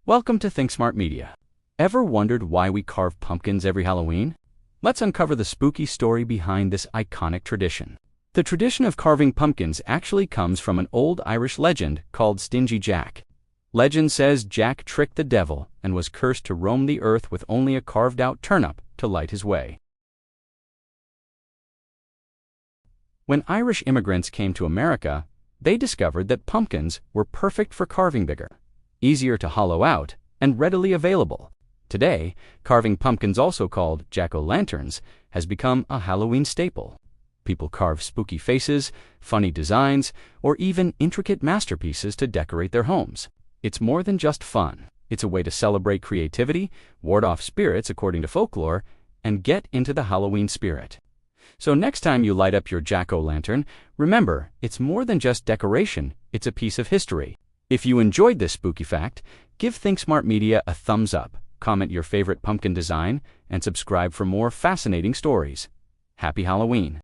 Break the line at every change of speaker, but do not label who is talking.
Welcome to ThinkSmart Media. Ever wondered why we carve pumpkins every Halloween? Let's uncover the spooky story behind this iconic tradition. The tradition of carving pumpkins actually comes from an old Irish legend called Stingy Jack. Legend says Jack tricked the devil and was cursed to roam the earth with only a carved-out turnip to light his way. When Irish immigrants came to America, they discovered that pumpkins were perfect for carving, bigger, easier to hollow out, and readily available. Today, carving pumpkins, also called jack-o'-lanterns, has become a Halloween staple. People carve spooky faces, funny designs, or even intricate masterpieces to decorate their homes. It's more than just fun. It's a way to celebrate creativity, ward off spirits according to folklore, and get into the Halloween spirit. So next time you light up your jack-o'-lantern, remember, it's more than just decoration, it's a piece of history. If you enjoyed this spooky fact, give ThinkSmart Media a thumbs up, comment your favorite pumpkin design, and subscribe for more fascinating stories. Happy Halloween!